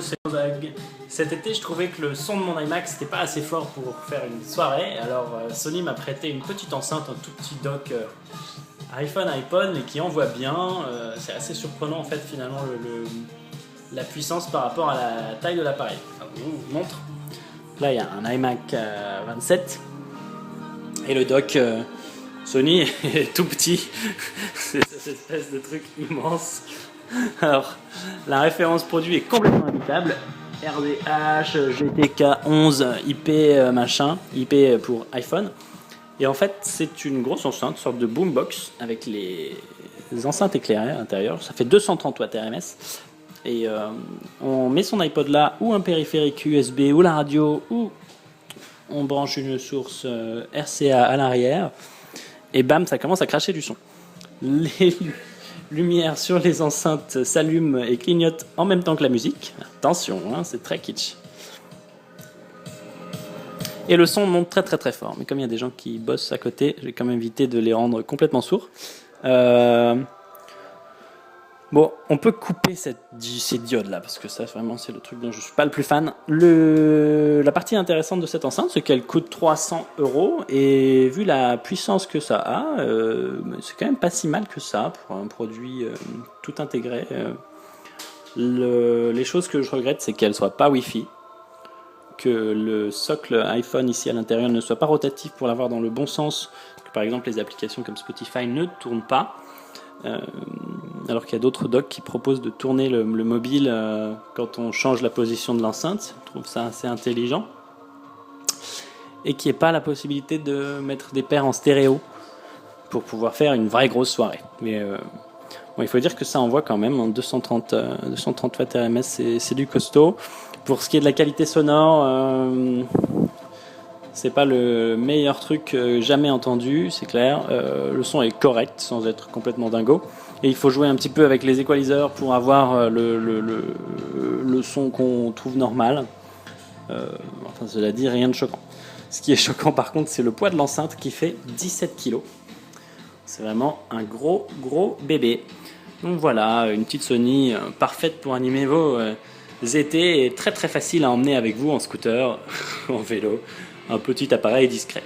c'est Ozag. Cet été, je trouvais que le son de mon iMac c'était pas assez fort pour faire une soirée. Alors Sony m'a prêté une petite enceinte, un tout petit dock iPhone, iPod, et qui envoie bien. C'est assez surprenant en fait finalement la puissance par rapport à la taille de l'appareil. Je vous montre. Là, il y a un iMac 27 et le dock Sony est tout petit. C'est cette espèce de truc immense. Alors, la référence produit est complètement imbitable. RDH, GTK 11, IP machin, IP pour iPhone. Et en fait, c'est une grosse enceinte, une sorte de boombox avec les enceintes éclairées à l'intérieur. Ça fait 230 watts RMS. Et on met son iPod là, ou un périphérique USB, ou la radio, ou on branche une source RCA à l'arrière. Et bam, ça commence à cracher du son. Les lumières sur les enceintes s'allument et clignotent en même temps que la musique. Attention, hein, c'est très kitsch. Et le son monte très très très fort. Mais comme il y a des gens qui bossent à côté, j'ai quand même évité de les rendre complètement sourds. Bon, on peut couper ces diodes là, parce que ça vraiment c'est le truc dont je suis pas le plus fan. La partie intéressante de cette enceinte, c'est qu'elle coûte 300 €, et vu la puissance que ça a, c'est quand même pas si mal que ça pour un produit tout intégré. Les choses que je regrette, c'est qu'elle soit pas Wi-Fi, que le socle iPhone ici à l'intérieur ne soit pas rotatif pour l'avoir dans le bon sens, que par exemple les applications comme Spotify ne tournent pas. Alors qu'il y a d'autres docks qui proposent de tourner le mobile quand on change la position de l'enceinte. Je trouve ça assez intelligent. Et qu'il n'y ait pas la possibilité de mettre des paires en stéréo pour pouvoir faire une vraie grosse soirée. Mais bon, il faut dire que ça envoie quand même, hein, 230 watts RMS, c'est du costaud. Pour ce qui est de la qualité sonore, c'est pas le meilleur truc jamais entendu, c'est clair. Le son est correct sans être complètement dingo. Et il faut jouer un petit peu avec les equalizers pour avoir le son qu'on trouve normal. Enfin, cela dit, rien de choquant. Ce qui est choquant par contre, c'est le poids de l'enceinte qui fait 17 kg. C'est vraiment un gros bébé. Donc voilà, une petite Sony parfaite pour animer vos étés et très très facile à emmener avec vous en scooter, en vélo. Un petit appareil discret.